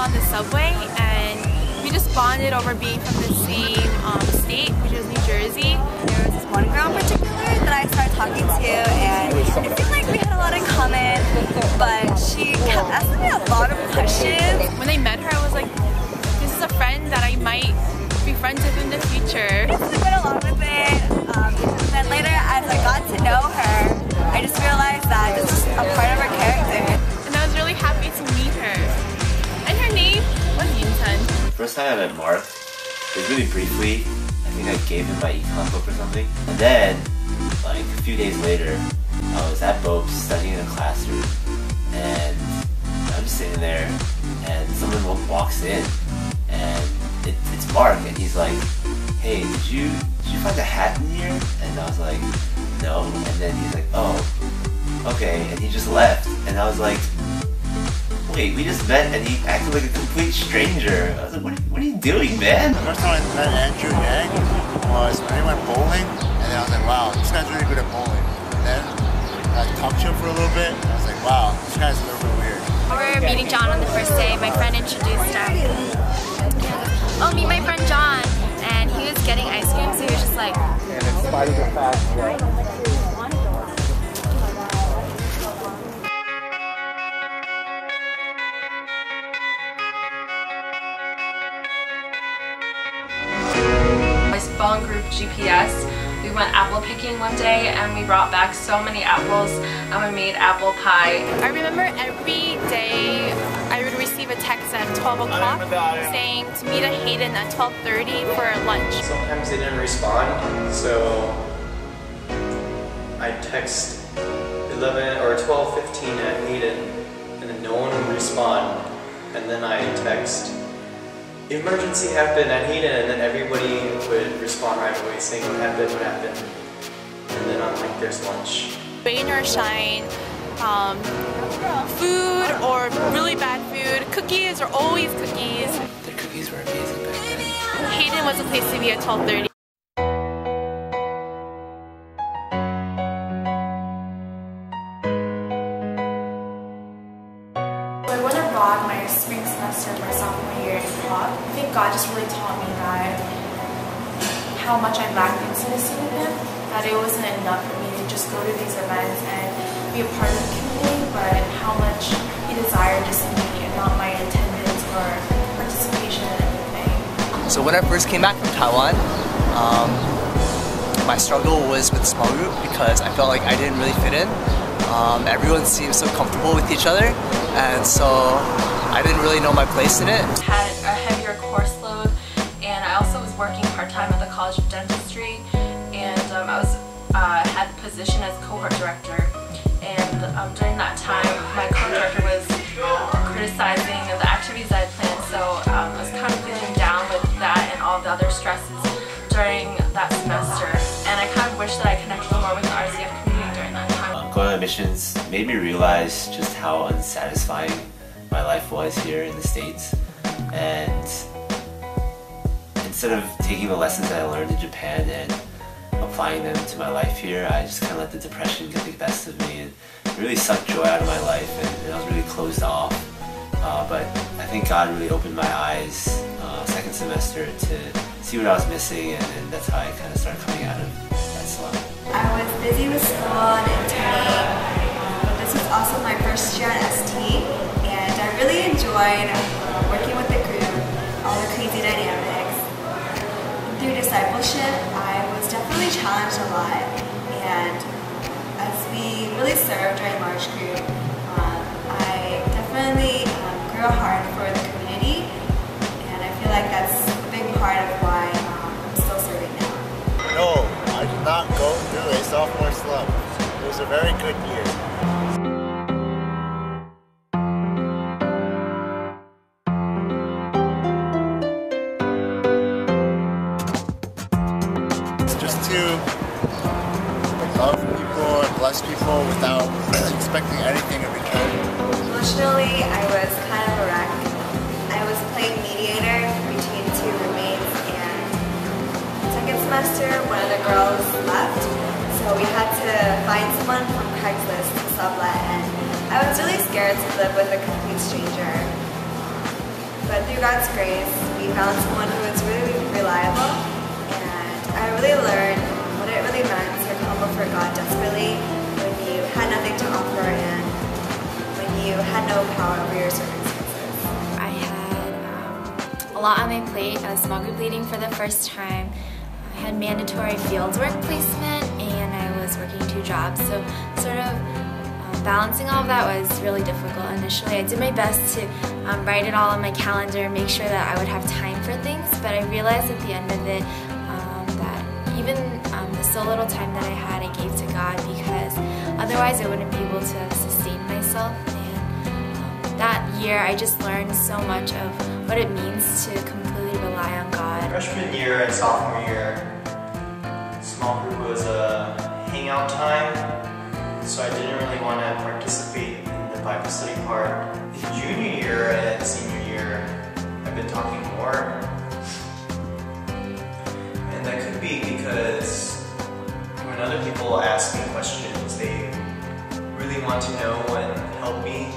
on the subway, and we just bonded over being from the same state, which is New Jersey. There was this one girl in particular that I started talking to, and it seemed like we had a lot in common, but she kept asking me a lot of questions. When I met her, I was like, this is a friend that I might be friends with in the future. I just went along with it, and then later as I got to know her, I just realized that this is a part of her character. And I was really happy to meet her. And her name was Yintan. First time I met Mark, it was really briefly. I think I gave him my econ book or something. And then, like a few days later, I was at Bopes studying in a classroom, and I'm just sitting there, and someone walks in, and it's Mark, and he's like, "Hey, did you find a hat in here?" And I was like, "No." And then he's like, "Oh, okay," and he just left, and I was like, "Wait, we just met," and he acted like a complete stranger. I was like, what are you doing, man? The first time I met Andrew Yang was when he went bowling, and then I was like, wow, this guy's really good at bowling. And then I talked to him for a little bit, and I was like, wow, this guy's a little bit weird. We were meeting John on the first day. My friend introduced him. Oh, meet my friend John. And he was getting ice cream, so he was just like... And in spite of the fact that... My phone group GPS. We went apple picking one day and we brought back so many apples and we made apple pie. I remember every day I would receive a text at 12 o'clock saying to meet at Hayden at 12:30 for lunch. Sometimes they didn't respond, so I'd text 11 or 12:15 at Hayden and then no one would respond, and then I'd text emergency happened at Hayden, and then everybody would respond right away saying what happened, and then I'm like, there's lunch. Rain or shine, food or really bad food, cookies are always cookies. The cookies were amazing back then. Hayden was a place to be at 12:30. I went abroad my spring semester of my sophomore year in Prague. I think God just really taught me that how much I lacked intimacy with Him, that it wasn't enough for me to just go to these events and be a part of the community, but how much He desired to see me and not my attendance or participation in anything. So when I first came back from Taiwan, my struggle was with small group because I felt like I didn't really fit in. Everyone seemed so comfortable with each other, and so I didn't really know my place in it. Had a heavier course load, and I also was working part-time at the College of Dentistry, and I had a position as cohort director. And during that time, my co-director was criticizing the activities I had planned, so I was kind of feeling down with that and all the other stresses during that semester. And I kind of wish that I connected more with the RCF community during that time. Going on missions made me realize just how unsatisfying my life was here in the States. And instead of taking the lessons that I learned in Japan and applying them to my life here, I just kind of let the depression get the best of me, and it really sucked joy out of my life, and I was really closed off. But I think God really opened my eyes second semester to see what I was missing, and that's how I kind of started coming out of that slump. I was busy with school and interning, but this was also my first year at ST, and I really enjoyed working with the group, all the crazy dynamics. Through discipleship, I was definitely challenged a lot, and as we really served during large group, I definitely grew a heart for the community, and I feel like that's a big part of why I'm still serving now. No, I did not go through a sophomore slump. It was a very good year. Just to love people and bless people without expecting anything in return. Emotionally, I was kind of a wreck. I was playing mediator between two roommates, and second semester, one of the girls left, so we had to find someone from Craigslist to sublet, and I was really scared to live with a complete stranger. through God's grace, we found someone who was really reliable, and I really learned what it really meant to come before God desperately when you had nothing to offer and when you had no power over your circumstances. I had a lot on my plate. I was small group leading for the first time. I had mandatory fieldwork placement and I was working 2 jobs, so sort of balancing all of that was really difficult initially. I did my best to write it all on my calendar, make sure that I would have time for things, but I realized at the end of it that even the so little time that I had, I gave to God, because otherwise I wouldn't be able to sustain myself. And that year I just learned so much of what it means to completely rely on God. Freshman year and sophomore year, small group was a hangout time. So I didn't really want to participate in the Bible study part. In junior year and senior year, I've been talking more. And that could be because when other people ask me questions, they really want to know and help me.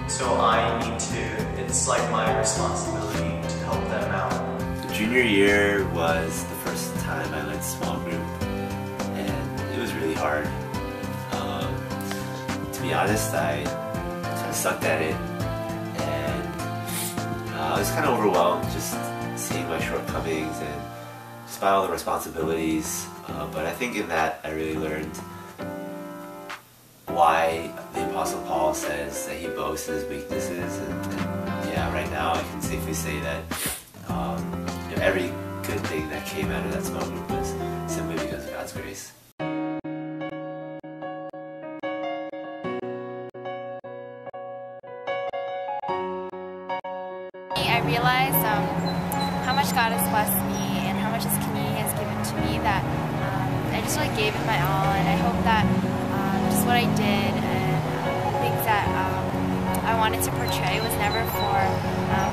So I need to, it's like my responsibility to help them out. The junior year was the first time I led small group, and it was really hard. To be honest, I kind of sucked at it, and I was kind of overwhelmed just seeing my shortcomings and despite all the responsibilities. But I think in that I really learned why the Apostle Paul says that he boasts in his weaknesses, and yeah, right now I can safely say that every good thing that came out of that small group was simply because of God's grace. I realized how much God has blessed me and how much His community has given to me that I just really gave it my all, and I hope that just what I did and things that I wanted to portray was never for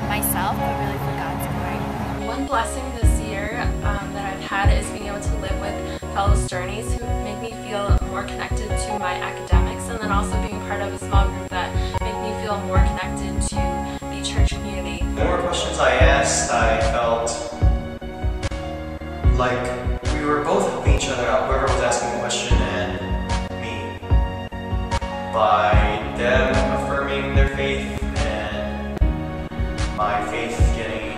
myself, but really for God's glory. One blessing this year that I've had is being able to live with fellow Sternies who make me feel more connected to my academics, and then also being part of a small group that make me feel more connected to the church community. The more questions I asked, I felt like we were both helping each other out, whoever was asking the question and me, by them affirming their faith and my faith getting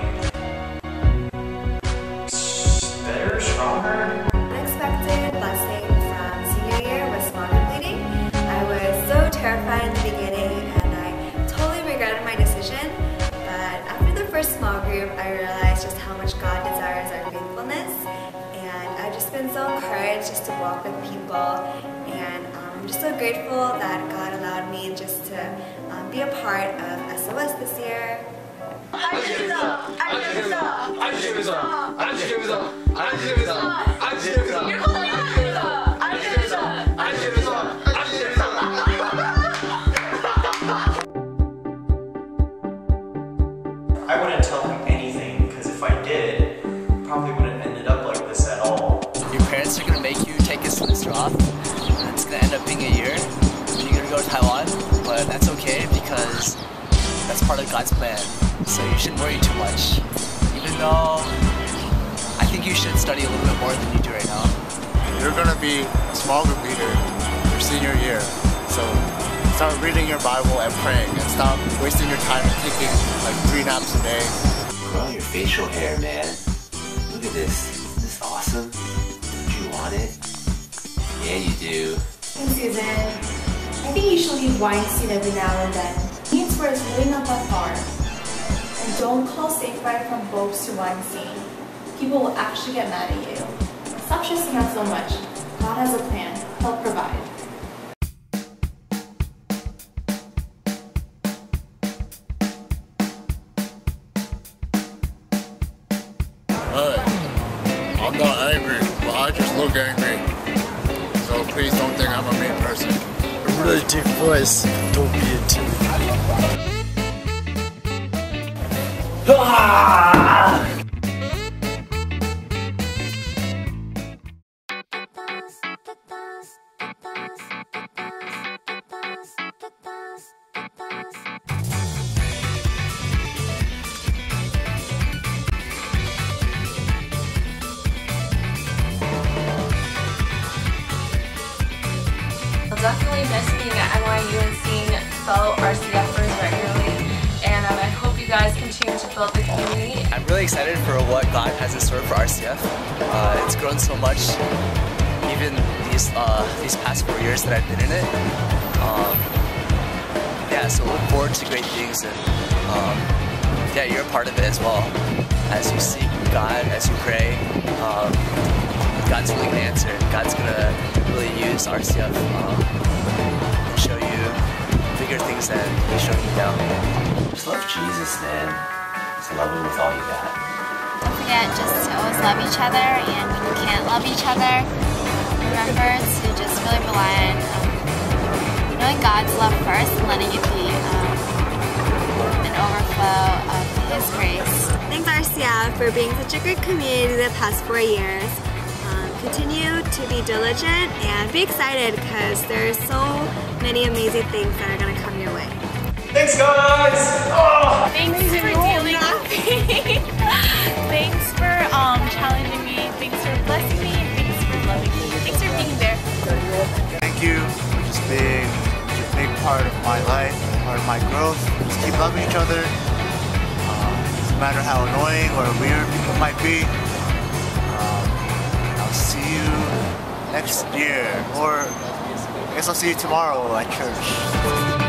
better, stronger. Unexpected blessing from senior year was small group leading. I was so terrified in the beginning and I totally regretted my decision, but after the first small group I realized just how much God desires our faithfulness, and I've just been so encouraged just to walk with people, and I'm just so grateful that God allowed me just to be a part of SOS this year. I wouldn't tell him anything, because if I did, it probably wouldn't have ended up like this at all. Your parents are going to make you take a semester off, and it's going to end up being a year, and you're going to go to Taiwan, but that's okay because that's part of God's plan, so you shouldn't worry too much, even though I think you should study a little bit more than you do right now. You're going to be a small group leader your senior year, so start reading your Bible and praying, and stop wasting your time taking like 3 naps a day. Grow your facial hair, man. Look at this. Isn't this awesome? Don't you want it? Yeah, you do. Hey Susan, I think you should leave Weinstein every now and then. It means where it's really not that far. And don't call Safe-Ride from Bopes to Weinstein. People will actually get mad at you. Stop stressing out so much. God has a plan. He'll provide. I'm not angry, but I just look angry. So please don't think I'm a mean person. A really deep voice. Don't be a team. definitely miss being at NYU and seeing fellow RCFers regularly, and I hope you guys continue to build the community. I'm really excited for what God has in store for RCF. It's grown so much, even these past 4 years that I've been in it. Yeah, so look forward to great things, and yeah, you're a part of it as well. As you seek God, as you pray, God's really going to answer. God's going to really use RCF and show you bigger things than He's showing you now. Just love Jesus, man. Just love Him with all you got. Don't forget just to always love each other, and when you can't love each other, remember to just really rely on knowing God's love first and letting it be an overflow of His grace. Thanks RCF for being such a great community the past 4 years. Continue to be diligent and be excited because there's so many amazing things that are going to come your way. Thanks, guys! Oh! Thanks for dealing with me. Thanks for challenging me. Thanks for blessing me. And thanks for loving me. Thanks for being there. Thank you for just being a big part of my life, part of my growth. Just keep loving each other. Doesn't matter how annoying or weird people might be. I'll see you next year, or I guess I'll see you tomorrow at church.